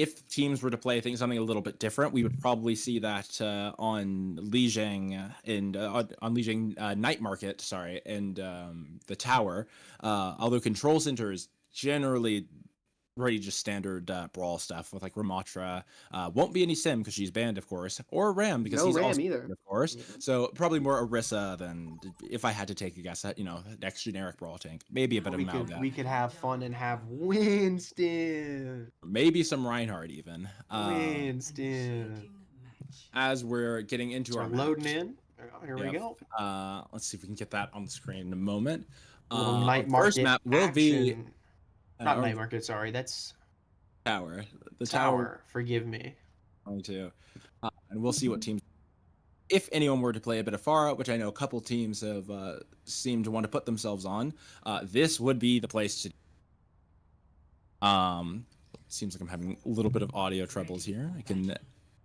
if teams were to play, I think something a little bit different, we would probably see that on Lijiang and on Lijiang Night Market, sorry, and the Tower. Although Control Center is generally pretty just standard brawl stuff with like Ramatra. Won't be any Sim because she's banned, of course, or Ram because No he's Ram also either. banned, of course. Yeah. So probably more Orisa than, if I had to take a guess at, next generic brawl tank. Maybe a bit of Malga. We could have fun and have Winston. Maybe some Reinhardt even. Winston. As we're getting into our loading match. in. Here we go. Let's see if we can get that on the screen in a moment. Night market first map will be not night market. Sorry, that's Tower. The Tower. Forgive me. 22. And we'll see what teams. If anyone were to play a bit of Pharah, which I know a couple teams have seemed to want to put themselves on, this would be the place to. Seems like I'm having a little bit of audio troubles here. I can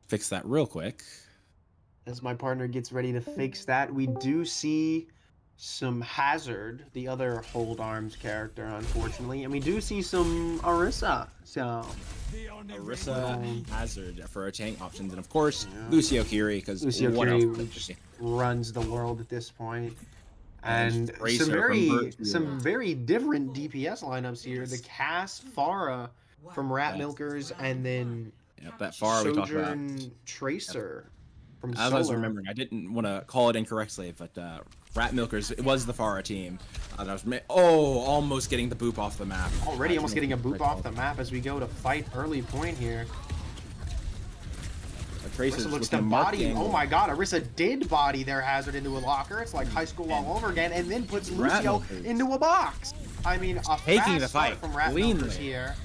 fix that real quick. As my partner gets ready to fix that, we do see some Hazard, the other Hold Arms character, unfortunately, and we do see some Orisa. So Orisa, Hazard for our tank options, and of course Lucio Kiri, because Lucio Kiri runs the world at this point. And some very different DPS lineups here. The Cass, Pharah from Rat Milkers, and then that Pharah we talked about. Tracer from As Solar. I was remembering, I didn't want to call it incorrectly, but Rat Milkers, it was the Pharah team. That was almost getting the boop off the map. Already almost getting a boop off the map as we go to fight early point here. Orisa looks to body. Oh my god, Orisa did body their Hazard into a locker. It's like high school all over again, and then puts Lucio into a box. I mean, taking the fight from Rat Milkers here.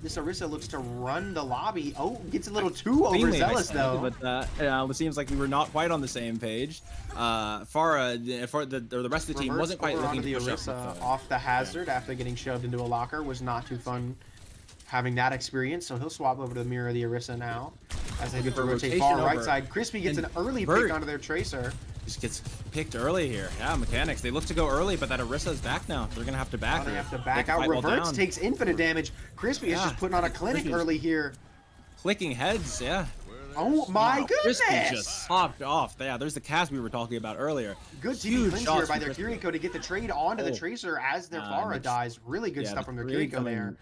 This Orisa looks to run the lobby. Oh, gets a little too overzealous though. But it seems like we were not quite on the same page. Pharah, for the rest of the team wasn't quite looking to push Orisa off the Hazard after getting shoved into a locker. Was not too fun having that experience. So he'll swap over to the mirror of the Orisa now as they get to rotate far right side. Crispy gets an early pick onto their Tracer. Just gets picked early here. Yeah, mechanics. They look to go early, but that Orisa's back now. They're gonna have to back. They have to back out. Reverts takes infinite damage. Crispy is just putting on a clinic early here. Clicking heads, yeah. Oh my goodness! Crispy just popped off. Yeah, there's the cast we were talking about earlier. Good TP cleanse here by their Kiriko to get the trade onto the Tracer as their Pharah dies. Really good stuff from their Kiriko there.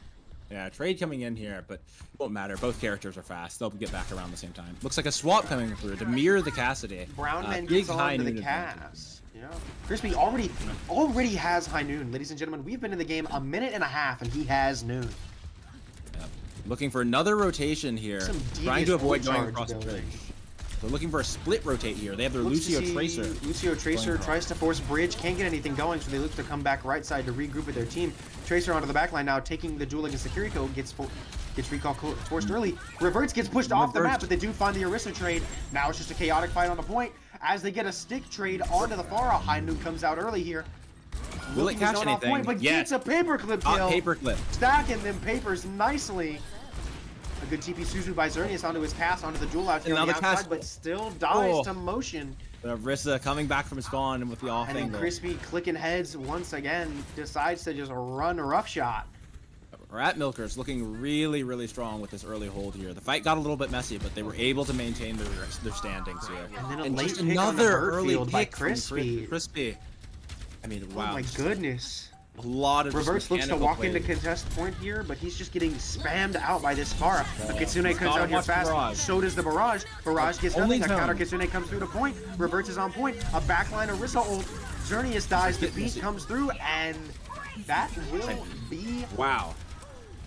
Yeah, trade coming in here, but it won't matter. Both characters are fast. They'll get back around the same time. Looks like a swap coming through to mirror the Cassidy. Brown Man gets on to the Cass. Yeah. Crispy already has high noon. Ladies and gentlemen, we've been in the game a minute and a half, and he has noon. Yep. Looking for another rotation here. Trying to avoid going across the bridge. They're looking for a split rotate here. They have their Lucio Tracer. Lucio Tracer tries to force bridge, can't get anything going, so they look to come back right side to regroup with their team. Tracer onto the backline now, taking the duel against the Kiriko, gets recall forced early. Reverts gets pushed off the map, but they do find the Orisa trade. Now it's just a chaotic fight on the point as they get a stick trade onto the Pharah. High Noon comes out early here. Will it catch anything? Point, but gets a paperclip kill. Paperclip. Stacking them papers nicely. A good TP Suzu by Xerneas onto his cast, onto the duel out here on the outside, but still dies to motion. Orisa coming back from spawn and with the off angle. And then Crispy clicking heads once again, decides to just run roughshot. Rat Milkers looking really, really strong with this early hold here. The fight got a little bit messy, but they were able to maintain their standings here. And then just another early pick by Crispy. Crispy. I mean, wow. Oh my goodness. A lot of Reverse looks to walk into contest point here, but he's just getting spammed out by this Pharah. Kitsune comes out here fast, so does the Barrage. Barrage gets nothing, a counter Kitsune comes through to point, Reverse is on point, a backline Orisa ult, Xerneas dies, the beat comes through, and that will be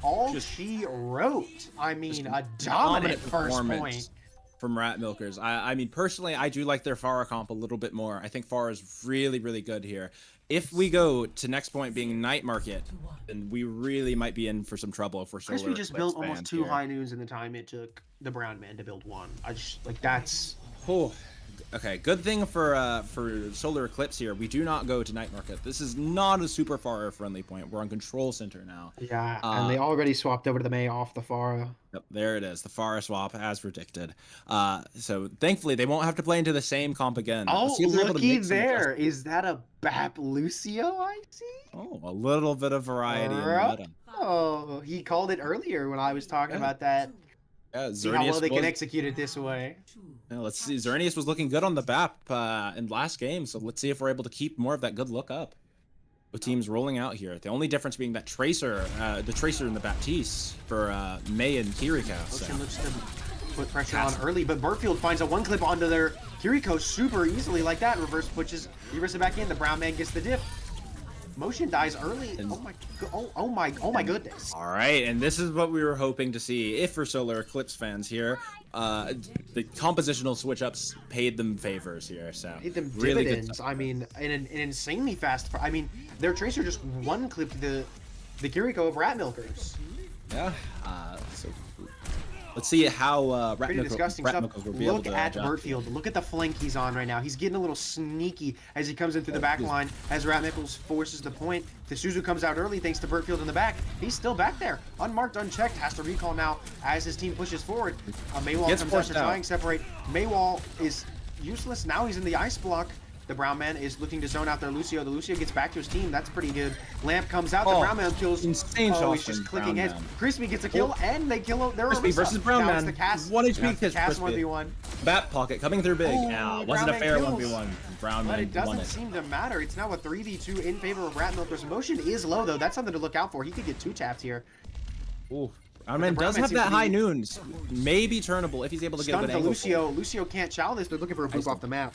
all she wrote. I mean, a dominant first point from Rat Milkers. I mean, personally, I do like their Pharah comp a little bit more. I think Pharah is really, really good here. If we go to next point being Night Market, then we really might be in for some trouble for Solar. Crispy just built almost 2 high noons in the time it took the Brown Man to build 1. I just, like, that's... Oh, okay, good thing for Solar Eclipse here. We do not go to Night Market. This is not a super far friendly point. We're on Control Center now. Yeah, and they already swapped over to the Mei off the Pharah. Yep, there it is. The Pharah swap as predicted. So thankfully they won't have to play into the same comp again. Oh, looky there. Is that a Bap Lucio I see? Oh, a little bit of variety in the meta. Oh, he called it earlier when I was talking about that. Yeah, See how well they can execute it this way. Yeah, let's see. Xerneas was looking good on the BAP in last game, so let's see if we're able to keep more of that good look up. With teams rolling out here, the only difference being that Tracer, the Tracer and the Baptiste for Mei and Kiriko. So. Looks to put pressure on early, but Burfield finds a one clip onto their Kiriko super easily like that. Reverse pushes, reverse it back in. The brown man gets the dip. Motion dies early. Oh my goodness. All right, and this is what we were hoping to see. If for Solar Eclipse fans here, the compositional switch ups paid them favors here. So paid them really dividends. I mean, in an insanely fast. I mean, their Tracer just one clipped the Kiriko of Rat Milkers. Yeah. So let's see how Pretty disgusting stuff. Look at Burfield. Look at the flank he's on right now. He's getting a little sneaky as he comes in through the back line as Ratmickles forces the point. The Suzu comes out early thanks to Burfield in the back. He's still back there. Unmarked, unchecked. Has to recall now as his team pushes forward. Maywall comes out to try and separate. Maywall is useless. Now he's in the ice block. The brown man is looking to zone out their Lucio. The Lucio gets back to his team. That's pretty good. Lamp comes out. The brown man kills. Insane shot. He's just clicking heads. Crispy gets a kill, and they kill him. Crispy versus brown man. The cast. 1 HP kill. Cast 1v1. Bat pocket coming through big. Yeah, wasn't a fair 1v1. Brown man. But it doesn't seem to matter. It's now a 3v2 in favor of Rat Milkers. Motion is low though. That's something to look out for. He could get 2-tapped here. Ooh. Brown man does have that high noons. Maybe turnable if he's able to get a good angle. Lucio. Lucio can't chow this. They're looking for a boop off the map.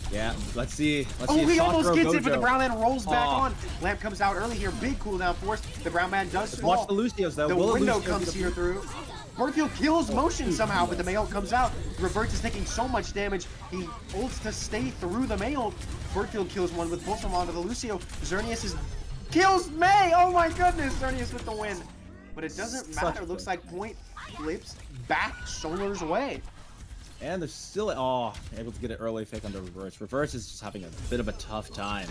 Yeah, let's see. He almost gets it, but the brown man rolls back on. Lamp comes out early here. Big cooldown force. The brown man does fall. Watch the Lucios, though. The window comes here through. Burfield kills Motion somehow, but the Mayo comes out. Reverts is taking so much damage. He ults to stay through the Mayo. Burfield kills one with pulse onto the Lucio. Xerneas kills Mei. Oh my goodness. Xerneas with the win. But it doesn't matter. Looks like point flips back Solar's way. And they're still able to get an early fake under Reverse. Reverse is just having a bit of a tough time.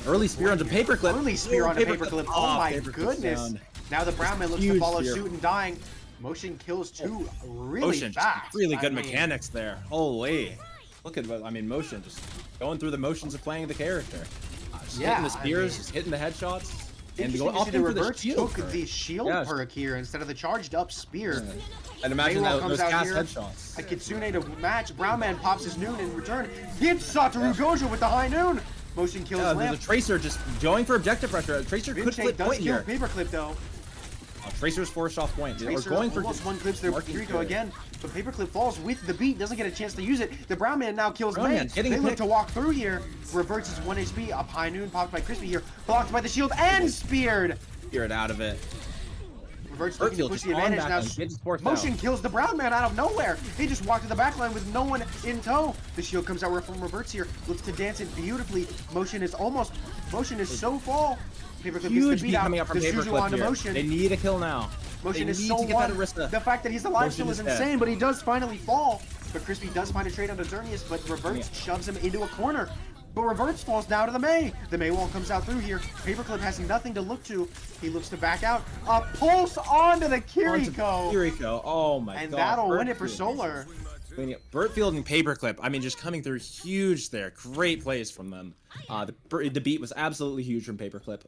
Early spear onto Paperclip. Early spear onto Paperclip. Oh my goodness. Now the brown man looks to follow suit and dying. Motion kills two really fast. Really good mechanics there. Holy. Look at Motion just going through the motions of playing the character. Just hitting the spears, just hitting the headshots. And the Reverse took the shield perk here instead of the charged up spear. I'd imagine those cast headshots. A Kitsune to match. Brown man pops his noon in return. Hits Satoru Gojo with the high noon. Motion kills Lamp. There's a Tracer just going for objective pressure. Tracer could flip point here. Paperclip though. Tracer's forced off point. Tracer going for almost one clips there with Kiriko again. But Paperclip falls with the beat, doesn't get a chance to use it. The brown man now kills Mei. They look to walk through here. Reverts his 1 HP. Up high noon popped by Crispy here. Blocked by the shield and speared. Speared out of it. Reverts looking to push the advantage now. Motion kills the brown man out of nowhere. He just walked to the back line with no one in tow. The shield comes out from Reverts here. Looks to dance it beautifully. Motion is so full. Paperclip huge gets the beat coming out. up from Paperclip here. Motion. They need a kill now. Motion is so one. The fact that he's alive still is insane, but he does finally fall. But Crispy does find a trade onto Xerneas, but Reverts shoves him into a corner. But Reverts falls down to the Mei. The Mei wall comes out through here. Paperclip has nothing to look to. He looks to back out. A pulse onto the Kiriko. Oh my god. And that'll win it for Solar. Burfield and Paperclip, just coming through huge there. Great plays from them. The beat was absolutely huge from Paperclip.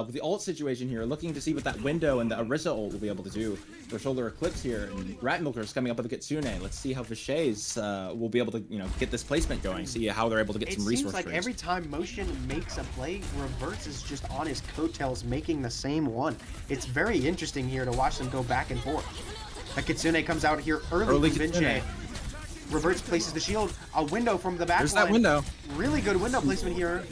With the ult situation here, looking to see what that window and the Orisa ult will be able to do for Solar Eclipse here. And Rat Milkers coming up with a Kitsune. Let's see how Vishays will be able to, get this placement going. See how they're able to get some resources. It seems like every time Motion makes a play, Reverts is just on his coattails making the same one. It's very interesting here to watch them go back and forth. A Kitsune comes out here early from Vinci. Reverts places the shield, a window from the back line. That window. Really good window placement here.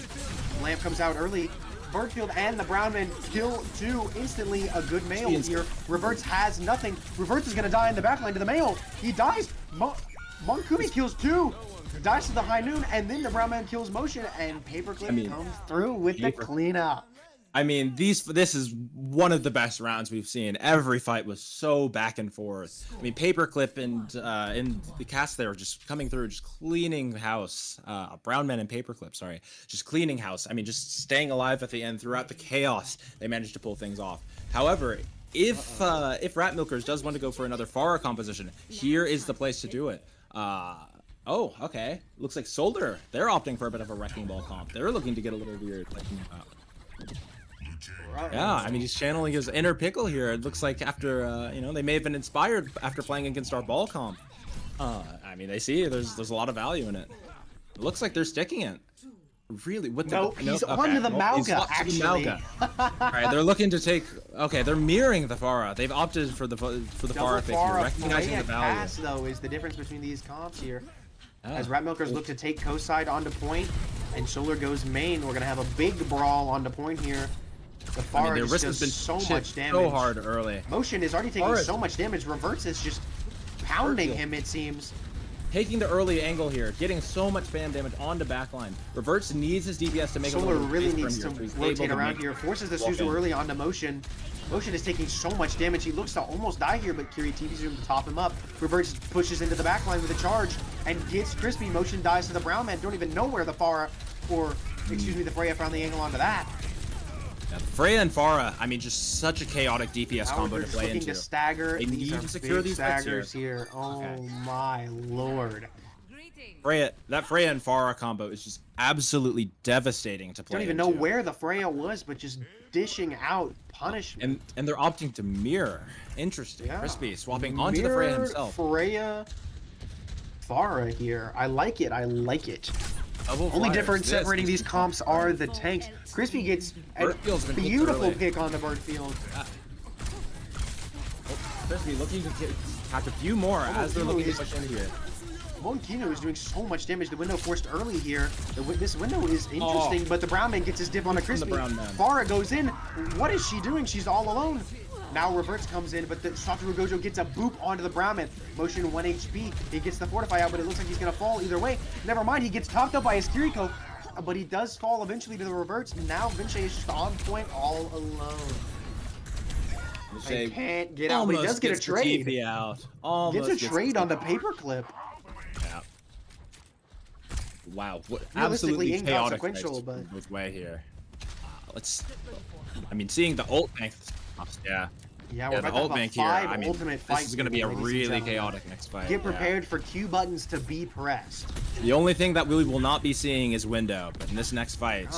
Lamp comes out early. Burfield and the brown man kill two instantly. A good male here. Reverts has nothing. Reverts is going to die in the back line to the male. He dies. Monkubi kills two. Dies to the high noon, and then the brown man kills Motion, and Paperclip comes through with the cleanup. This is one of the best rounds we've seen. Every fight was so back and forth. Paperclip and the cast there just coming through, just cleaning house. Brown Man and Paperclip, sorry, just cleaning house. Just staying alive at the end throughout the chaos. They managed to pull things off. However, if Rat Milkers does want to go for another Pharah composition, here is the place to do it. Oh, okay. Looks like Solar, they're opting for a bit of a Wrecking Ball comp. They're looking to get a little weird. Yeah, I mean, he's channeling his inner pickle here. It looks like after, they may have been inspired after playing against our ball comp. I mean, they see there's a lot of value in it. It looks like they're sticking it. Really? What the? Nope, he's on to the Mauga, actually. All right, they're looking to take. Okay, they're mirroring the Pharah. They've opted for the Pharah pick here, recognizing the value. Pass, though, is the difference between these comps here. As Ratmilkers look to take co-side onto point, and Solar goes main, we're gonna have a big brawl onto point here. The Pharah just does so much damage. So hard early. Motion is already taking so much damage. Reverts is just pounding him, it seems. Taking the early angle here, getting so much spam damage onto backline. Reverts needs his DPS to make Solar really needs to rotate around here. Forces the Suzu early onto Motion. Motion is taking so much damage. He looks to almost die here, but Kiri TV's room to top him up. Reverts pushes into the backline with a charge and gets Crispy. Motion dies to the Brown Man. Don't even know where the Pharah, or excuse me, the Freya found the angle onto that. Yeah, Freya and Pharah, I mean, just such a chaotic DPS combo to play into. To stagger. They need to secure these staggers here. Oh my lord. That Freya and Pharah combo is just absolutely devastating to play. Don't even know where the Freya was, but just dishing out punishment. And they're opting to mirror. Interesting. Yeah. Crispy swapping onto the Freya himself. Freya, Pharah here. I like it. I like it. Only difference separating these comps are the tanks. Crispy gets a beautiful pick on the Birdfield. Crispy looking to catch a few more as they're looking to push in here. Monkino is doing so much damage. The window forced early here. This window is interesting, but the Brown Man gets his dip on the Crispy. Pharah goes in. What is she doing? She's all alone. Now Reverts comes in, but the Satoru Gojo gets a boop onto the Brown Man. Motion 1 HP. He gets the Fortify out, but it looks like he's going to fall either way. Never mind, he gets topped up by his Kiriko, but he does fall eventually to the Reverts. Now Vinci is just on point all alone. I can't get out, but he does get a trade. Gets a trade on the paperclip. Yeah. Wow. Absolutely inconsequential, but with way here. I mean, seeing the ult bank. Yeah. Yeah, we're the about ult to bank here. I mean, this is going to be a really chaotic next fight. Get prepared for Q buttons to be pressed. The only thing that we will not be seeing is window, but in this next fight,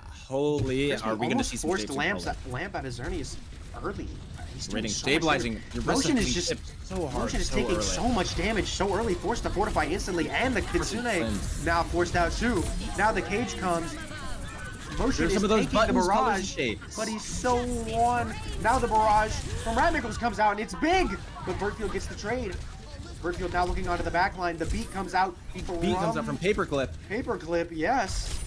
holy, are we going to see some forced lamp out of Xerneas early. He's doing stabilizing. Motion is just so hard. Motion is taking so much damage so early. Forced to fortify instantly, and the Kitsune now forced out too. Now the cage comes. Motion is taking the barrage, but he's so won. Now the barrage from Ratmilkers comes out, and it's big, but Birdfield gets the trade. Birdfield now looking onto the back line. The beat comes out. Beat comes out from Paperclip. Paperclip, yes.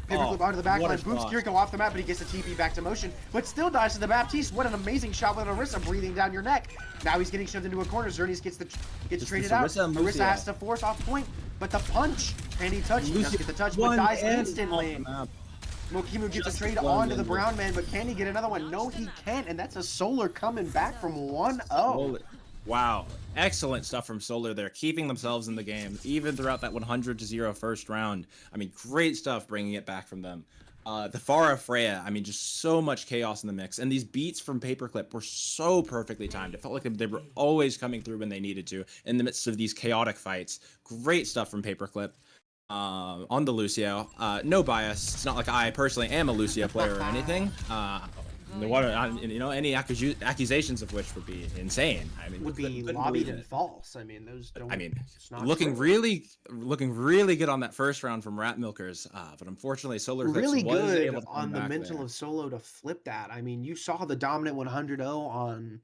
Paperclip onto the back line. Boots Kiriko off the map, but he gets the TP back to Motion, but still dies to the Baptiste. What an amazing shot with Orisa breathing down your neck. Now he's getting shoved into a corner. Xerneas gets traded out. Orisa has to force off point, but the punch. And he touched. He doesn't get the touch, but dies instantly. Mokimu gets a trade onto the Brown Man, but can he get another one? No, he can't, and that's a Solar coming back from 1-0. Wow, excellent stuff from Solar there, keeping themselves in the game, even throughout that 100-0 first round. I mean, great stuff bringing it back from them. The Pharah Freya, I mean, just so much chaos in the mix. And these beats from Paperclip were so perfectly timed. It felt like they were always coming through when they needed to in the midst of these chaotic fights. Great stuff from Paperclip. On the Lucio, no bias. It's not like I personally am a Lucio player or anything. Any accusations of which would be insane. I mean, would be lobbied and false. I mean, those don't. I mean, looking really good on that first round from Ratmilkers, but unfortunately, Solar Eclipse really was good able to on the mental of Solo to flip that. I mean, you saw the dominant 100-0 on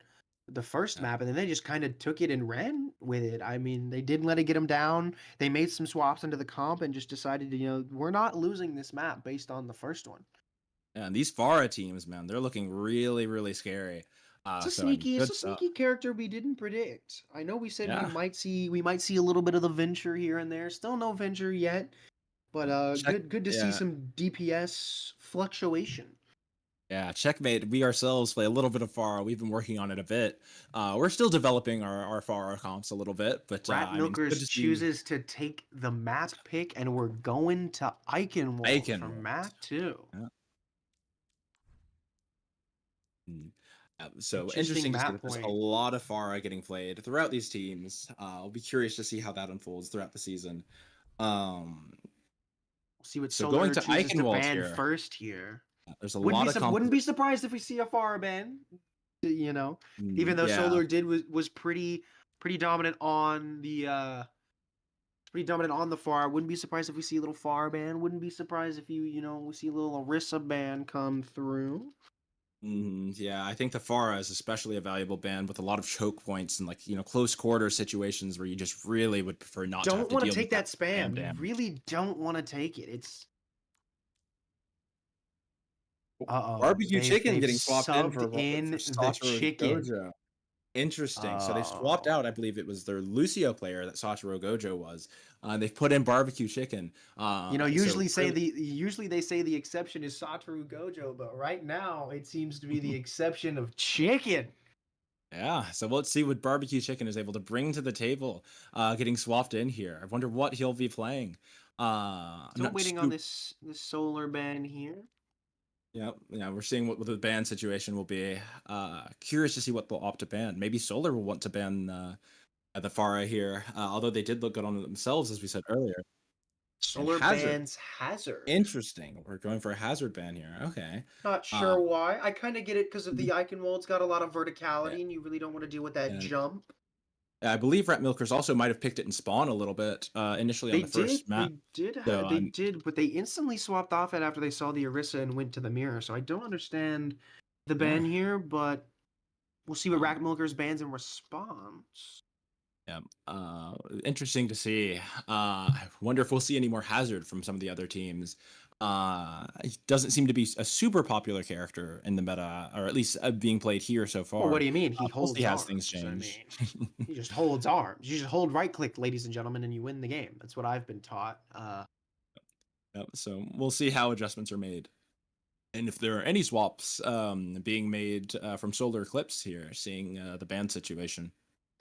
the first map, and then they just kind of took it and ran with it. I mean, they didn't let it get them down. They made some swaps into the comp and just decided to, we're not losing this map based on the first one. Yeah, and these Pharah teams, man, they're looking really, really scary. It's a sneaky character we didn't predict. I know we said we might see a little bit of the Venture here and there. Still no Venture yet, but good to see some DPS fluctuation. Yeah, checkmate. We ourselves play a little bit of Pharah. We've been working on it a bit. We're still developing our Pharah comps a little bit, but Ratmilkers chooses to take the map pick, and we're going to Eichenwald for map 2. Yeah. So interesting to see that there's a lot of Pharah getting played throughout these teams. I'll be curious to see how that unfolds throughout the season. We'll see what Solar chooses to ban first here. There's a lot of Wouldn't be composition. surprised if we see a Pharah ban. You know, even though Yeah. Solar was pretty dominant on the Pharah. Wouldn't be surprised if we see a little Pharah ban. Wouldn't be surprised if we see a little Orisa ban come through. Yeah, I think the Pharah is especially a valuable band with a lot of choke points and close quarter situations where you just really would prefer not to have Don't to want to deal with take that that spam. You damage. really don't want to take it. It's uh-oh. Barbecue chicken They've getting swapped in subbed for in the Satoru chicken. Gojo. Interesting. So they've swapped Oh. out, I believe it was their Lucio player that Satoru Gojo was. They've put in barbecue chicken. So really, Usually they say the exception is Satoru Gojo, but right now it seems to be the exception of chicken. yeah. So let's see what barbecue chicken is able to bring to the table. Getting swapped in here. I wonder what he'll be playing. I'm Still not waiting on too. this solar ban here. Yeah, we're seeing what the ban situation will be. Curious to see what they'll opt to ban. Maybe Solar will want to ban the Pharah here, although they did look good on it themselves, as we said earlier. And Solar Hazard, bans Hazard. interesting. We're going for a Hazard ban here. Okay. Not Uh, sure why. I kind of get it because of the icon mold's got a lot of yeah, verticality, and you really don't want to deal with that yeah. jump. I believe Rat Milkers also might have picked it in Spawn a little bit initially on They the did, first map. So they did, but they instantly swapped off it after they saw the Orisa and went to the mirror. So I don't understand the yeah. ban here, but we'll see what Um, Rack Milkers bans in response. Yeah, interesting to see. I wonder if we'll see any more Hazard from some of the other teams. He doesn't seem to be a super popular character in the meta, or at least being played here so Well, what far. do you mean? He We'll see holds as things arms. I change. mean, he just holds arms. You just hold right click, ladies and gentlemen, and you win the game. That's what I've been taught. Yep, so we'll see how adjustments are made. And if there are any swaps being made from Solar Eclipse here, seeing the ban situation.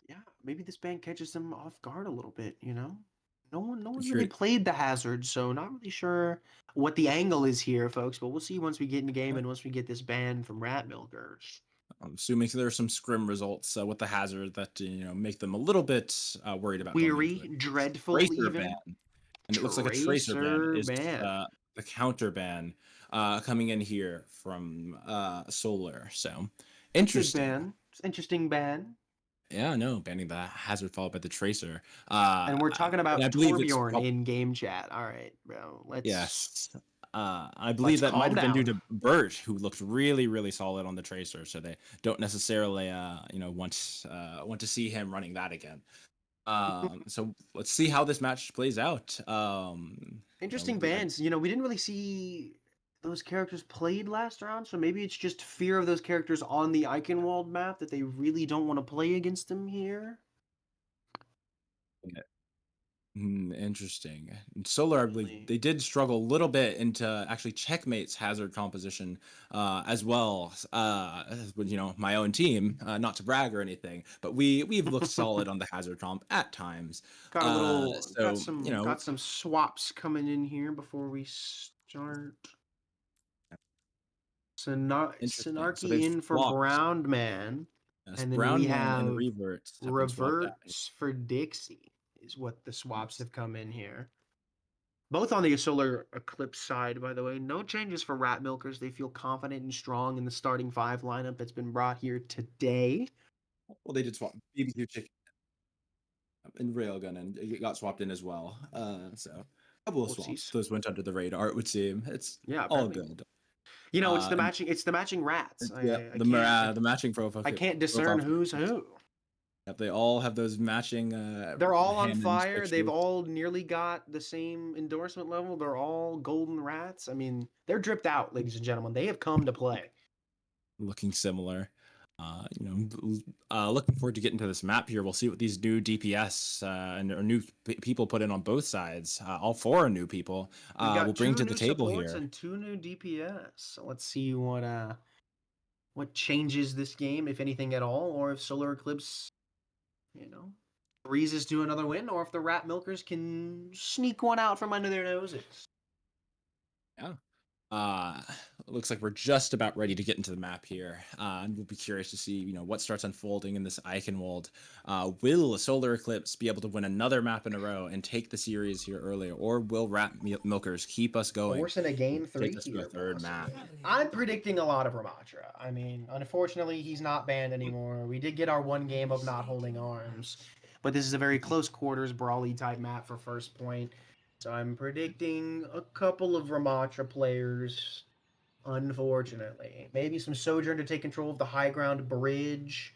Yeah, maybe this band catches them off guard a little bit, you know? No one really Here, played the hazard, so not really sure what the angle is here, folks, but we'll see once we get in the game and once we get this ban from Rat Milkers. I'm assuming there are some scrim results with the Hazard that make them a little bit worried about going into Weary, it. dreadful, Tracer ban. even. And it looks like a tracer ban Tracer is ban. the counter ban coming in here from Solar. So It's a good interesting. ban. It's an interesting ban. Yeah, no, banning the Hazard followed by the tracer. And we're talking And I about believe it's Torbjorn in game chat. All right, bro. yes. I believe Let's that might calm have been due down. to Bert, who looked really, really solid on the tracer. So they don't necessarily, want to see him running that again. So let's see how this match plays out. Interesting bans. You know, we didn't really see those characters played last round, so maybe it's just fear of those characters on the Eichenwald map that they really don't want to play against them here. Interesting. And Solar, I believe they did struggle a little bit into actually checkmates Hazard composition as well. With my own team, not to brag or anything, but we've looked solid on the Hazard comp at times. So Got some swaps coming in here before we start. interesting. So Sinarchy they've in for swapped. Brown Man. Yes, And then we Brown Man and have Reverts have been swapped out. Reverts for Dixie is what the swaps have come in here. Both on the Solar Eclipse side, by the way. No changes for Rat Milkers. They feel confident and strong in the starting 5 lineup that's been brought here today. Well, they did swap BBQ Chicken and Railgun, and it got swapped in as well. So a couple of swaps. Those went under the radar, it would seem. It's all good. You know, it's the matching rats. The matching profile. I can't discern who's who. Yep, they all have those matching. They're all on fire. They've all nearly got the same endorsement level. They're all golden rats. I mean, they're dripped out, ladies and gentlemen. They have come to play. Looking similar. Looking forward to getting to this map here. We'll see what these new DPS and new people put in on both sides. All 4 new people will bring to the table here. And 2 new DPS. So let's see what changes this game, if anything at all, or if Solar Eclipse, breezes to another win, or if the Rat Milkers can sneak one out from under their noses. Yeah. looks like we're just about ready to get into the map here, and we'll be curious to see, what starts unfolding in this Eichenwald. Will Solar Eclipse be able to win another map in a row and take the series here early, or will Milkers keep us going? Forcing a game 3 Take us to here. a third map. I'm predicting a lot of Ramatra. I mean, unfortunately, he's not banned anymore. We did get our one game of not holding arms, but this is a very close quarters brawly type map for first point. So I'm predicting a couple of Ramatra players. Unfortunately, maybe some Sojourn to take control of the high ground bridge.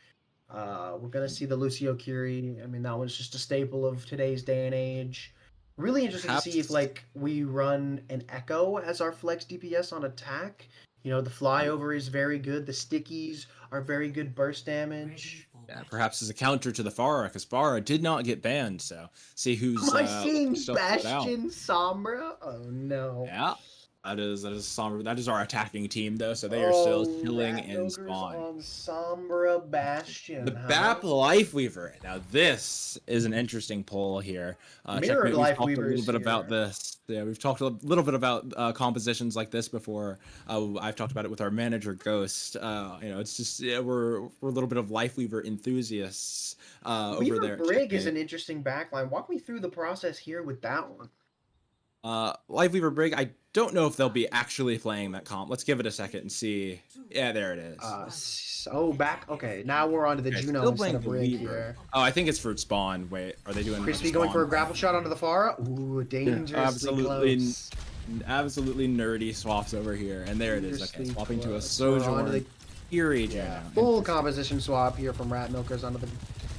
We're gonna see the Lucio Curie. I mean, that was just a staple of today's day and age. Really interesting to see if we run an Echo as our flex DPS on attack. The flyover is very good. The stickies are very good burst damage. Yeah, perhaps as a counter to the Pharah, because Pharah did not get banned. So see who's. Am I seeing Bastion Sombra? Oh no. Yeah. That is Sombra. That is our attacking team, though, so they are still chilling in spawn. On Sombra Bastion. The BAP Lifeweaver. Now, this is an interesting pull here. Mirrored Lifeweaver. We've talked a little bit about this. Yeah, we've talked a little bit about compositions like this before. I've talked about it with our manager Ghost. It's just we're a little bit of Lifeweaver enthusiasts over there. Brig is an interesting backline. Walk me through the process here with that one. Lifeweaver Brig, I don't know if they'll be actually playing that comp. Let's give it a second and see. Yeah, there it is. Okay, now we're on to the Juno instead of Brig here. Oh, I think it's for spawn. Wait, are they doing Crispy going for a grapple shot onto the Pharah? Ooh, dangerously close. Absolutely nerdy swaps over here. And there it is. Okay, swapping to a Sojourn. Kiri Juno. Full composition swap here from Rat Milkers onto the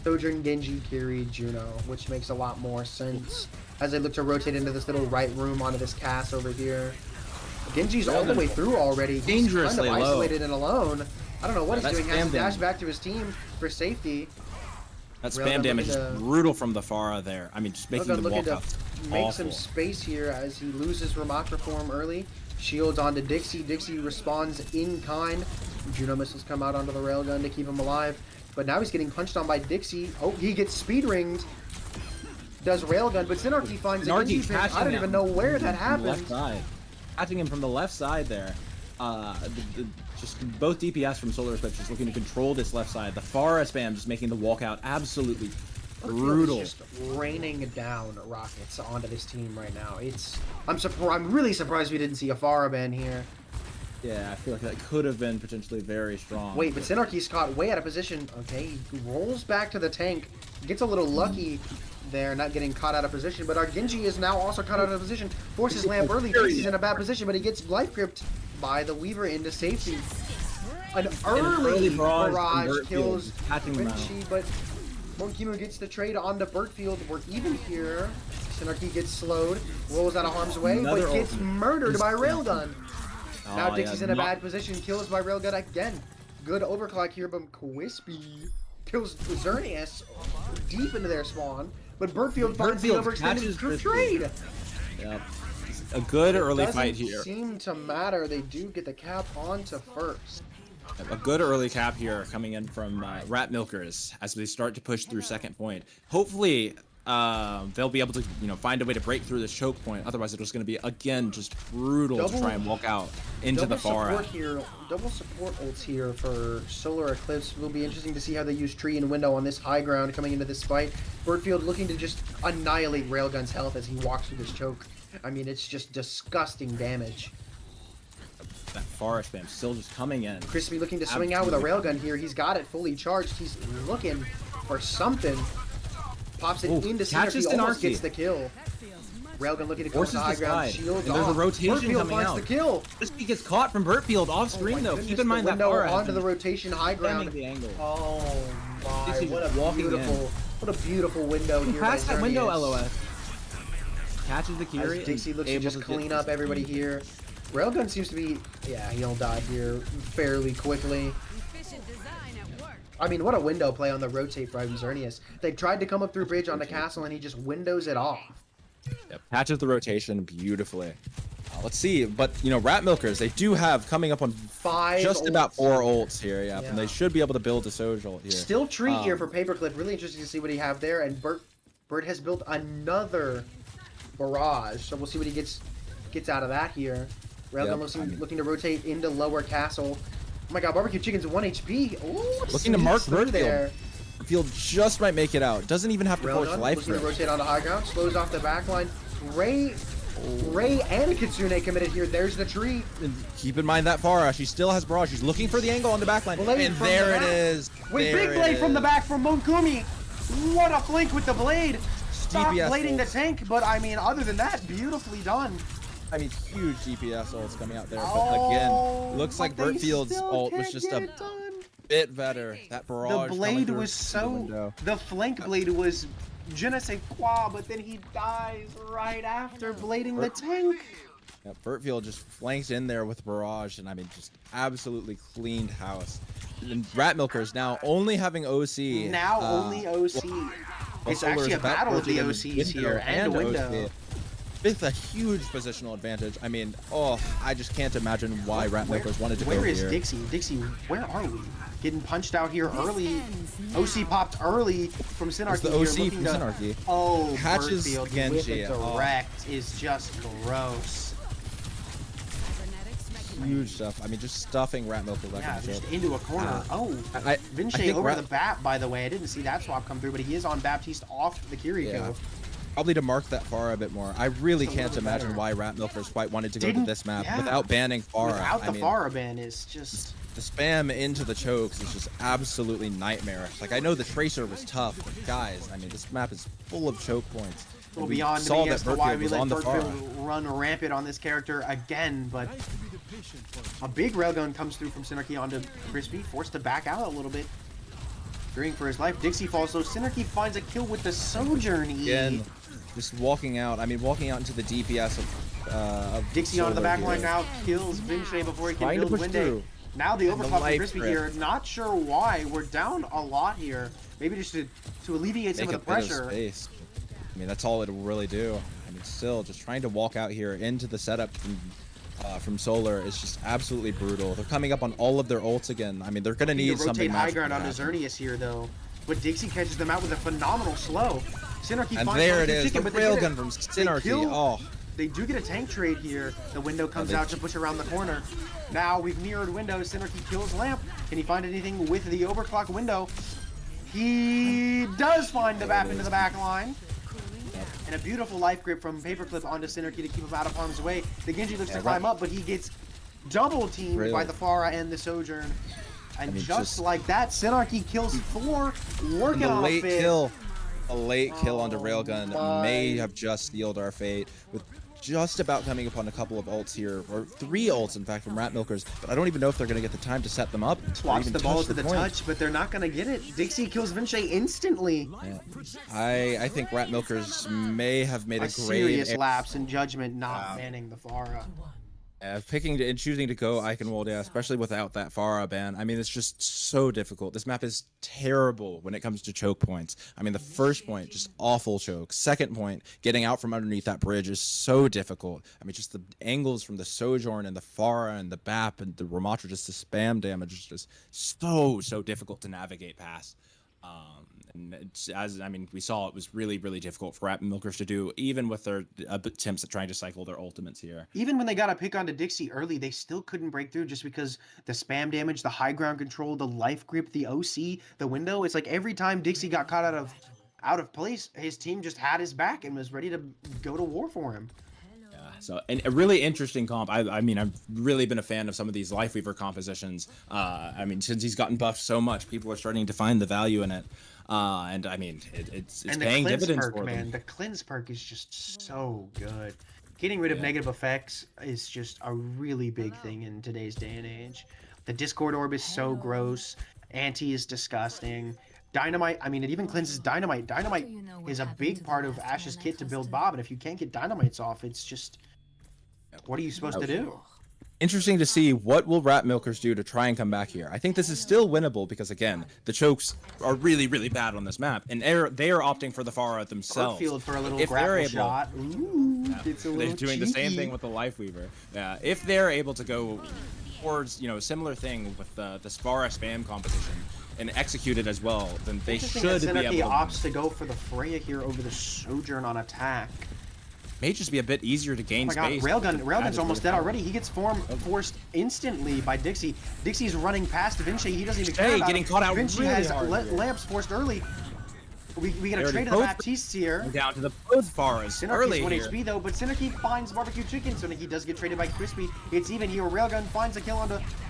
Sojourn Genji Kiri Juno, which makes a lot more sense as they look to rotate into this little right room onto this cast over here. Genji's all the way through already. Dangerously kind of isolated and alone. I don't know what he's doing. Has to dash back to his team for safety. That spam damage is brutal from the Pharah there. I mean, just making the walkout make some space here as he loses Ramatra form early. Shields onto Dixie. Dixie responds in kind. Juno missiles come out onto the railgun to keep him alive. But now he's getting punched on by Dixie. Oh, he gets speed ringed. Does railgun, but Synarchy finds a Genji pin. I don't even know where that happened. Catching him from the left side there. Just both DPS from Solar Eclipse just looking to control this left side. The Pharah spam just making the walkout absolutely brutal. Just raining down rockets onto this team right now. I'm really surprised we didn't see a Pharah ban here. Yeah, I feel like that could have been potentially very strong. Wait, but Synarchy's caught way out of position. Okay, he rolls back to the tank, gets a little lucky there, not getting caught out of position, but our Genji is now also caught out of position, forces Lamp early, thinks he's in a bad position, but he gets life gripped by the Weaver into safety. An early barrage kills Vinci, but Monkimu gets the trade onto Burtfield. We're even here. Synarchy gets slowed, rolls out of harm's way, but gets murdered by Railgun. Now Dixie's in a bad position, kills by Railgun again. Good overclock here, but Quispy kills Xerneas deep into their spawn. But Burtfield finds the overextended trade. Yep. A good early fight here. Doesn't seem to matter. They do get the cap onto first. A good early cap here coming in from Rat Milkers as they start to push through second point. Hopefully, they'll be able to, find a way to break through this choke point. Otherwise, it's going to be again just brutal to try and walk out into the Pharah. Double support ults here for Solar Eclipse. Will be interesting to see how they use tree and window on this high ground coming into this fight. Birdfield looking to just annihilate Railgun's health as he walks through this choke. I mean, it's just disgusting damage. That Pharah spam still just coming in. Crispy looking to swing out with a Railgun here. He's got it fully charged. He's looking for something. Pops it into Synarchy, almost gets the kill. Railgun looking to go to the high ground, shields off. There's a rotation Burtfield coming out. The kill. Crispy gets caught from Burtfield off screen though. Keep in mind that Pharah onto the rotation high ground. The angle. Oh my! What a beautiful window here. Pass that window, LOS. Catches the Kiri. Dixie looks to just clean up everybody here. Railgun seems to be, he'll die here fairly quickly. I mean, what a window play on the rotate by Xerneas. They tried to come up through bridge on the castle, and he just windows it off. Yep, catches the rotation beautifully. Let's see, but, Rat Milkers, they do have coming up on about 4 ults here, yeah. And they should be able to build a social here. Still tree here for Paperclip. Really interesting to see what he have there, and Bert has built another barrage, so we'll see what he gets out of that here. Railgun looking to rotate into lower castle. Oh my god, barbecue chicken's 1 HP. Ooh, looking to mark through there. Field just might make it out. Doesn't even have to force life looking to rotate onto high ground. Slows off the back line. Ray and Kitsune committed here. There's the tree. And keep in mind that Farah, she still has barrage. She's looking for the angle on the back line. And there it is. With big blade from the back from Monkumi. What a flank with the blade. Stop blading the tank, but I mean, other than that, beautifully done. I mean, huge DPS ults coming out there. But again, looks like Bertfield's ult was just a bit better. That barrage. The blade was the flank blade was je ne sais quoi, but then he dies right after blading the tank. Yeah, Bertfield just flanks in there with barrage, and I mean, just absolutely cleaned house. And Rat Milkers now only having OC. Now only OC. It's actually a battle of the OCs here and window. With a huge positional advantage. I mean, I just can't imagine why Rat Milkers wanted to go here. Where is Dixie? Dixie, where are we? Getting punched out here early. OC popped early from Synarchy. The OC from Synarchy. Oh, catches Genji. Direct is just gross. Huge stuff. I mean, just stuffing Rat Milker back in the just into a corner. Vinci over the BAP, by the way. I didn't see that swap come through, but he is on Baptiste off the Kiriko. Yeah. Probably to mark that Farah a bit more. I really can't imagine why Rat Milkers quite wanted to go to this map without banning Farah. Without the Farah ban is just... The spam into the chokes is just absolutely nightmarish. Like, I know the Tracer was tough, but guys, I mean, this map is full of choke points. Well, beyond me as to why we let Bertfield run rampant on this character again, but a big railgun comes through from Synarchy onto Crispy, forced to back out a little bit. Fearing for his life, Dixie falls, so Synarchy finds a kill with the Sojourn E. Again, just walking out, walking out into the DPS of Dixie onto the back line now, kills Vinci before he can build Winday. Now the overclock from Crispy here, not sure why. We're down a lot here. Maybe just to alleviate some of the pressure. I mean, that's all it'll really do. I mean, still, just trying to walk out here into the setup from Solar is just absolutely brutal. They're coming up on all of their ults again. I mean, they're going to need something. Rotate high ground onto Xerneas here, though. But Dixie catches them out with a phenomenal slow. Synarchy and there it is, the railgun from Synarchy. They do get a tank trade here. The window comes out to push around the corner. Now we've mirrored window. Synarchy kills Lamp. Can he find anything with the overclock window? He does find the BAP into the back line. And a beautiful life grip from Paperclip onto Synarchy to keep him out of harm's way. The Genji looks to climb up, but he gets double teamed by the Farah and the Sojourn. And just like that, Synarchy kills 4, working on a fit. A late kill onto Railgun may have just sealed our fate, with just about coming upon a couple of ults here, or 3 ults in fact from Rat Milkers, but I don't even know if they're going to get the time to set them up. Swaps the ball to the touch, but they're not going to get it. Dixie kills Vinci instantly. Yeah. I think Rat Milkers may have made a serious lapse in judgment not banning the Farah. Picking and choosing to go Eichenwald, especially without that Farah ban. I mean, it's just so difficult. This map is terrible when it comes to choke points. I mean, the first point, just awful choke. Second point, getting out from underneath that bridge is so difficult. I mean, just the angles from the Sojourn and the Farah and the BAP and the Ramatra, just the spam damage is just so difficult to navigate past. And we saw it was really difficult for Rat Milkers to do, even with their attempts at trying to cycle their ultimates here. Even when they got a pick onto Dixie early, they still couldn't break through just because the spam damage, the high ground control, the life grip, the OC, the window. It's like every time Dixie got caught out of place, his team just had his back and was ready to go to war for him. So, and a really interesting comp. I mean, I've really been a fan of some of these Lifeweaver compositions. I mean, since he's gotten buffed so much, people are starting to find the value in it. And I mean, it's paying dividends for them. The cleanse perk is just so good. Getting rid of negative effects is just a really big thing in today's day and age. The Discord Orb is so gross. Anti is disgusting. Dynamite, I mean, it even cleanses Dynamite. Dynamite is a big part of Ash's kit to build Bob, and if you can't get Dynamites off, it's just... What are you supposed to do? Interesting to see what will Rat Milkers do to try and come back here. I think this is still winnable because, again, the chokes are really bad on this map, and they are opting for the Farah themselves. Field for a little grapple shot. Ooh, they're doing the same thing with the Lifeweaver. Yeah, if they're able to go towards, a similar thing with the Farah spam composition and execute it as well, then they should be able to... opts to go for the Freya here over the Sojourn on attack. may just be a bit easier to gain space. Railgun's almost dead already. He gets forced instantly by Dixie. Dixie's running past Vinci. He doesn't even care about getting caught out Vinci really has hard lamps forced early. We get a trade to the Baptistes here. Down to the both Faras early 1 here. HP though, but Synergy finds Barbecue Chicken. Synergy does get traded by Crispy. It's even here. Railgun finds a kill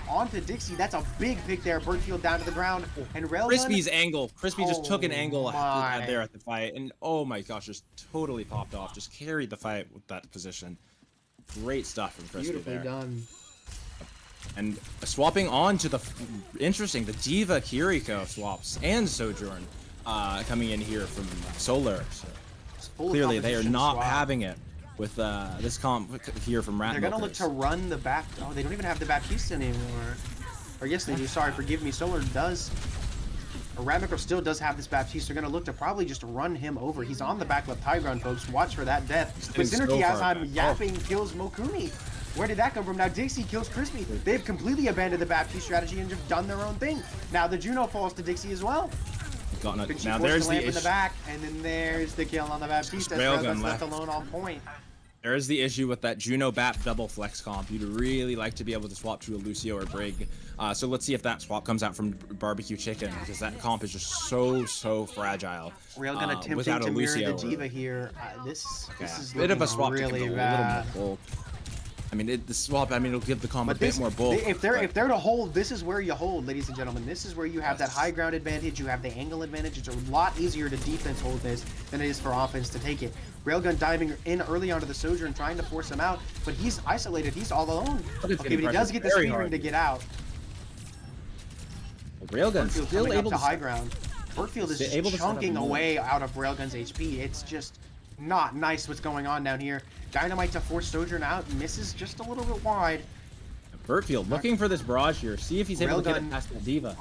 onto Dixie. That's a big pick there. Birdfield down to the ground. And Railgun... Crispy's angle. Crispy just took an angle there at the fight. And oh my gosh, just totally popped off. Just carried the fight with that position. Great stuff from Crispy Beautifully there. done. And swapping on to the interesting, the Diva Kiriko swaps and Sojourn coming in here from Solar. So clearly they are not having it with this comp here from Rat. They're gonna look to run the back. Oh, they don't even have the Baptiste anymore. Or yes, they do. Sorry, forgive me. Solar does. Ratmicro still does have this Baptiste. They're gonna look to probably just run him over. He's on the back left high ground, folks. Watch for that death. But Synergy, as I'm yapping, kills Mokuni. Where did that come from? Now Dixie kills Crispy. They've completely abandoned the Baptiste strategy and just done their own thing. Now the Juno falls to Dixie as well. Now there's the issue. In the back, and then there's the kill on the Baptiste. Railgun's left alone on point. There is the issue with that Juno Bap double flex comp. You'd really like to be able to swap to a Lucio or Brig. So let's see if that swap comes out from Barbecue Chicken, because that comp is just so fragile. Railgun attempting to mirror the Diva here. This is a bit of a swap really bad. I mean, the swap. I mean, it'll give the comp a bit more bulk. If they're to hold, this is where you hold, ladies and gentlemen. This is where you have that high ground advantage. You have the angle advantage. It's a lot easier to defense hold this than it is for offense to take it. Railgun diving in early onto the Sojourn, trying to force him out, but he's isolated. He's all alone. Okay, but he does get the speed ring to get out. Railgun's still able to high ground. Birdfield is just chunking away out of Railgun's HP. It's just not nice what's going on down here. Dynamite to force Sojourn out, misses just a little bit wide. Burtfield looking for this barrage here. See if he's able to get it past the Diva.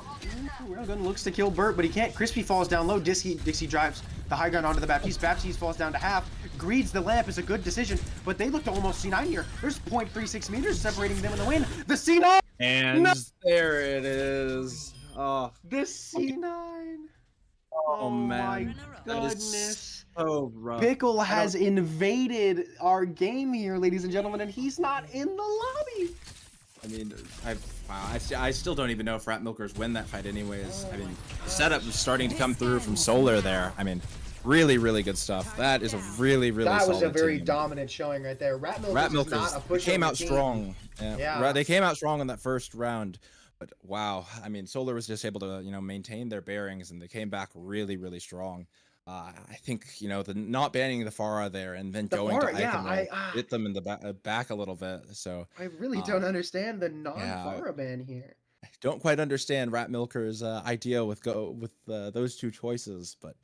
Railgun looks to kill Burt, but he can't. Crispy falls down low. Dixie drives the high ground onto the Baptiste. Baptiste falls down to half. Greeds the lamp is a good decision, but they look to almost C9 here. There's 0.36 meters separating them in the win. The C9! And there it is. Oh, the C9. Oh man. My goodness. So rough. Pickle has invaded our game here, ladies and gentlemen, and he's not in the lobby. I mean, I still don't even know if Rat Milkers win that fight anyways. I mean, the setup is starting to come through from Solar there. I mean, really good stuff. That is a really that was a very team. Dominant showing right there. Rat Milkers is not a push came out strong. Yeah. They came out strong in that first round. But wow, I mean, Solar was just able to, maintain their bearings, and they came back really strong. I think, the not banning the Pharah there and then going to Icon hit them in the back a little bit. So I really don't understand the non-Pharah ban here. I don't quite understand Rat Milker's idea with those two choices, but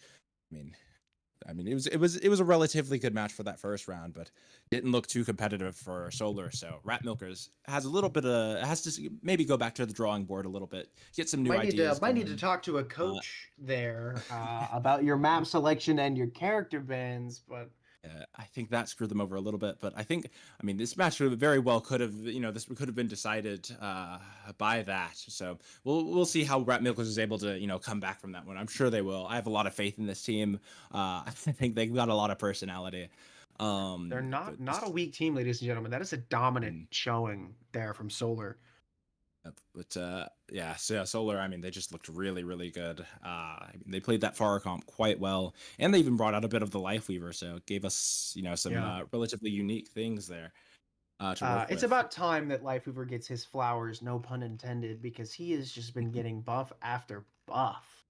I mean, it was a relatively good match for that first round, but didn't look too competitive for Solar. So Rat Milkers has to maybe go back to the drawing board a little bit, get some new ideas. Might need to talk to a coach there about your map selection and your character bans, but. I think that screwed them over a little bit, but I mean, this match very well could have, this could have been decided by that. So we'll see how Rat Milkers is able to, come back from that one. I'm sure they will. I have a lot of faith in this team. I think they've got a lot of personality. They're not a weak team, ladies and gentlemen. That is a dominant showing there from Solar. But yeah, Solar, I mean, they just looked really good. They played that Pharah comp quite well, and they even brought out a bit of the Lifeweaver, so it gave us, some relatively unique things there to work it's with. about time that Lifeweaver gets his flowers, no pun intended, because he has just been getting buff after buff.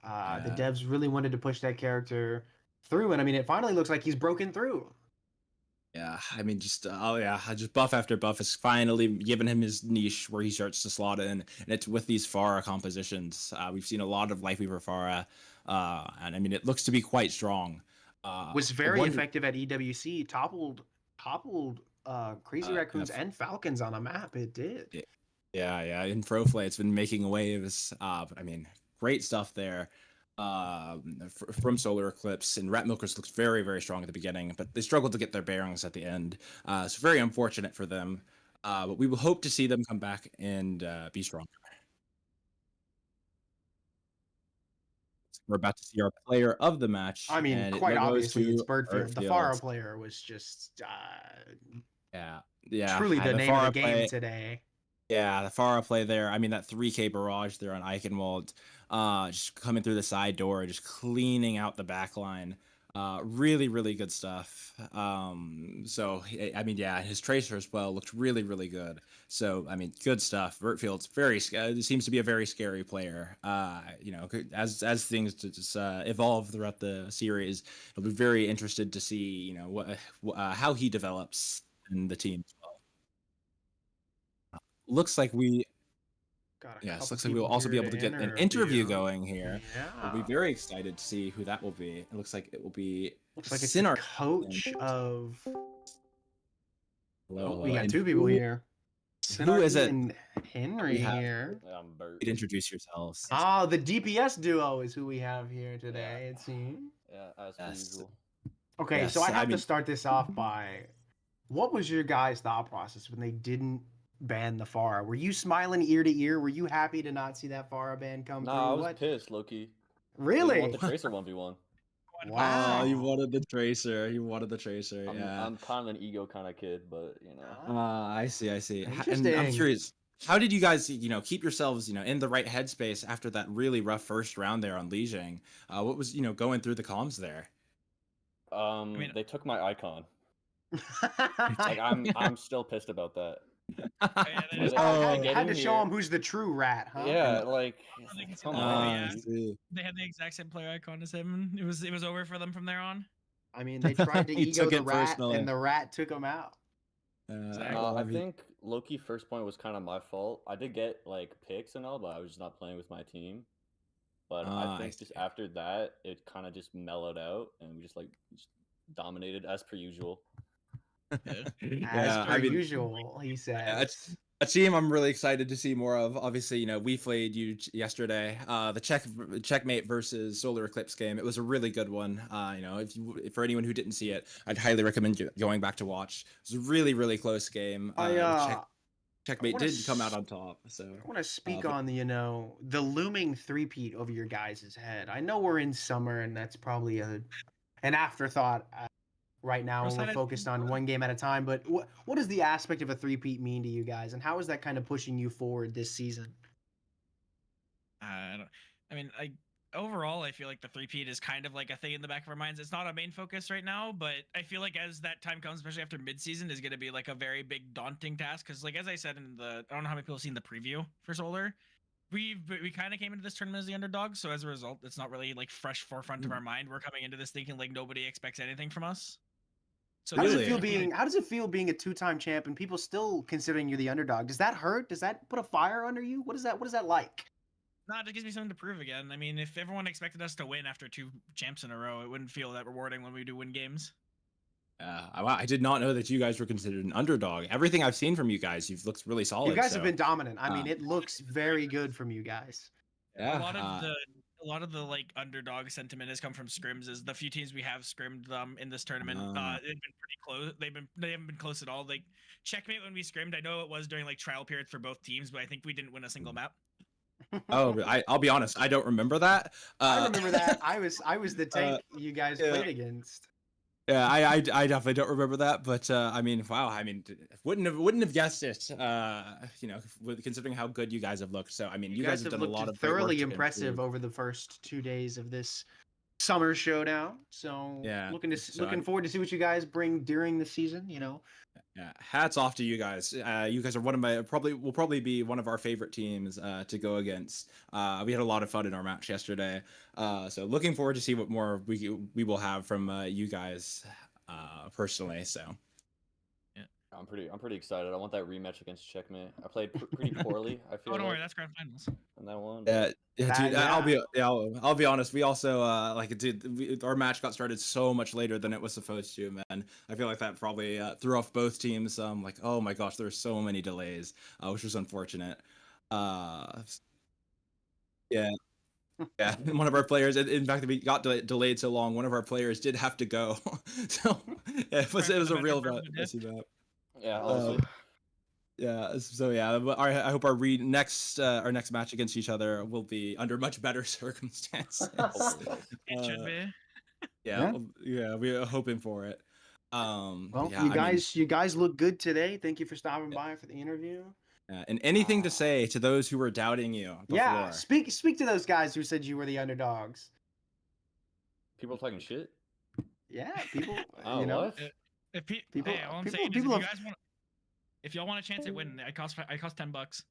The devs really wanted to push that character through, and I mean, it finally looks like he's broken through. Yeah, I mean, just buff after buff has finally given him his niche where he starts to slot in, and it's with these Pharah compositions. We've seen a lot of Lifeweaver Pharah, and I mean, it looks to be quite strong. Was very effective at EWC, toppled Crazy Raccoons and Falcons on a map. It did. Yeah. In Proflay, it's been making waves. But I mean, great stuff there. From Solar Eclipse, and Rat Milkers looks very strong at the beginning, but they struggled to get their bearings at the end. So very unfortunate for them. But we will hope to see them come back and be stronger. we're about to see our player of the match. I mean, and quite it goes obviously, to it's Birdfield. The Faro Birdfield. player was just Yeah, truly the name of the Farah game today. Yeah, the Farah play there. I mean, that 3K barrage there on Eichenwald, just coming through the side door, just cleaning out the back line. Really, really good stuff. So I mean, yeah, his tracer as well looked really, really good. So I mean, good stuff. Vertfield's seems to be a very scary player. As things just evolve throughout the series, I'll be very interested to see how he develops in the team as well. Looks like we looks like we'll also be able to get an interview going here. Yeah. We'll be very excited to see who that will be. It looks like it will be Looks like it's the Sinar. coach of. Hello, We got and two people here. Who is Sinardi it? and Henry We have- here. I'm Bert. Introduce yourselves. Ah, the DPS duo is who we have here today, it seems. Yeah, as per Yes. usual. Okay, Yes, so I have mean- to start this off by, what was your guys' thought process when they didn't ban the Farah? Were you smiling ear to ear? Were you happy to not see that Farah ban come through? Nah, I was What? pissed, Loki. Really? I want the Tracer 1v1. Wow. Oh, you wanted the tracer. You wanted the tracer. Yeah. I'm kind of an ego kind of kid, but you know. I see. And I'm Interesting. curious. How did you guys, keep yourselves, in the right headspace after that really rough first round there on Lijiang? What was, going through the comms there? They took my icon. Like I'm still pissed about that. I had to show him who's the true rat, huh? Yeah, like come Oh, on. yeah. I see. They had the exact same player icon as him. It was over for them from there on. I mean, they tried to He ego took the it rat, personally. and the rat took him out. I think Loki first point was kind of my fault. I did get like picks and all, but I was just not playing with my team. But I think just after that, it kind of just mellowed out, and we just dominated as per usual. As per usual, he says. A team I'm really excited to see more of. Obviously, we played you yesterday. The checkmate versus Solar Eclipse game. It was a really good one. For anyone who didn't see it, I'd highly recommend going back to watch. It was a really, really close game. Checkmate did come out on top. So I want to speak on the looming three-peat over your guys' head. I know we're in summer, and that's probably an afterthought right now when we're focused on one game at a time. But what does the aspect of a three-peat mean to you guys, and how is that kind of pushing you forward this season? Overall, I feel like the three-peat is kind of like a thing in the back of our minds. It's not a main focus right now, but I feel like as that time comes, especially after mid-season, is going to be like a very big daunting task. Because as I said I don't know how many people have seen the preview for Solar. We kind of came into this tournament as the underdog, so as a result, it's not really like fresh forefront of our mind. We're coming into this thinking like nobody expects anything from us. So how does it feel being a two-time champ and people still considering you the underdog? Does that hurt? Does that put a fire under you? What is that like? It gives me something to prove again. I mean, if everyone expected us to win after 2 champs in a row, it wouldn't feel that rewarding when we do win games. I did not know that you guys were considered an underdog. Everything I've seen from you guys, you've looked really solid. You guys have been dominant. I mean, it looks very good from you guys. Yeah. A lot of the like underdog sentiment has come from scrims. Is the few teams we have scrimmed in this tournament, they've been pretty close. They haven't been close at all. Like checkmate when we scrimmed, I know it was during like trial periods for both teams, but I think we didn't win a single map. I'll be honest, I don't remember that. I remember that. I was the tank you guys played against. Yeah, I definitely don't remember that, but I mean, wow, I mean, wouldn't have guessed it. Considering how good you guys have looked. So I mean, you guys have done a lot of thoroughly impressive over the first 2 days of this summer showdown. So yeah, looking forward to see what you guys bring during the season. Yeah, hats off to you guys. You guys are will probably be one of our favorite teams to go against. We had a lot of fun in our match yesterday. So looking forward to see what more we will have from you guys personally. So yeah, I'm pretty excited. I want that rematch against Checkmate. I played pretty poorly. I feel. Don't worry, that's grand finals. And that one. Yeah, dude. I'll be honest. We also our match got started so much later than it was supposed to, man. I feel like that probably threw off both teams. Like, oh my gosh, there were so many delays, which was unfortunate. Yeah. Yeah, one of our players, in fact, we got delayed so long, one of our players did have to go. So it was a real messy map. Yeah, honestly. Yeah. So yeah, I hope our next match against each other will be under much better circumstances. It should be. Yeah, yeah, we're hoping for it. Well, Yeah, you guys look good today. Thank you for stopping by for the interview. And anything to say to those who were doubting you? Before? Speak to those guys who said you were the underdogs. People talking shit. Yeah, people. Oh, you know, what? people. Hey, all I'm saying is if y'all want a chance at winning, it costs $10.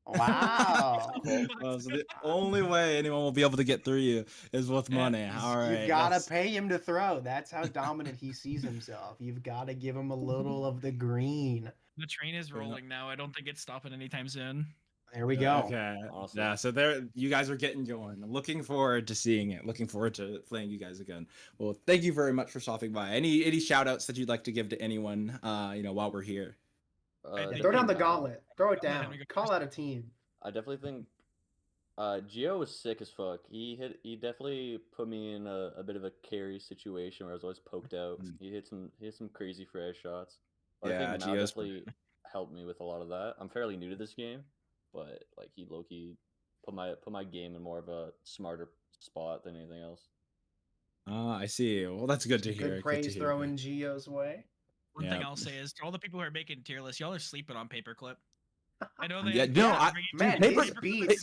Wow. So the only way anyone will be able to get through you is with money. All right, you've got to pay him to throw. That's how dominant he sees himself. You've got to give him a little of the green. The train is rolling now. I don't think it's stopping anytime soon. There we go. Okay. Awesome. Yeah. So you guys are getting going. I'm looking forward to seeing it. Looking forward to playing you guys again. Well, thank you very much for stopping by. Any shout outs that you'd like to give to anyone? While we're here. Throw down the gauntlet. Throw it down. Call out a team. I definitely think Gio was sick as fuck. He definitely put me in a bit of a carry situation where I was always poked out. He hit some crazy fresh shots. But I think Gio's definitely helped me with a lot of that. I'm fairly new to this game, but like he low-key put my game in more of a smarter spot than anything else. I see. Well, that's good to hear. Good praise throwing Gio's way. One thing I'll say is to all the people who are making tier lists, y'all are sleeping on Paperclip. I know they.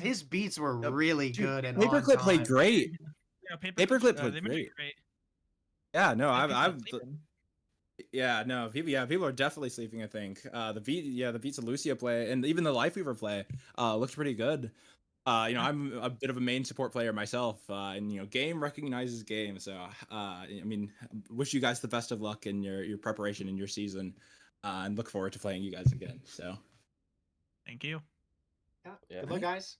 His beats were really good. And Paperclip played great. Yeah, Paperclip played great. Yeah, no, people are definitely sleeping. I think the beats of Lucia play and even the Lifeweaver play looked pretty good. I'm a bit of a main support player myself, and game recognizes game. So wish you guys the best of luck in your preparation in your season, and look forward to playing you guys again. So. Thank you. Yeah. Good luck, guys.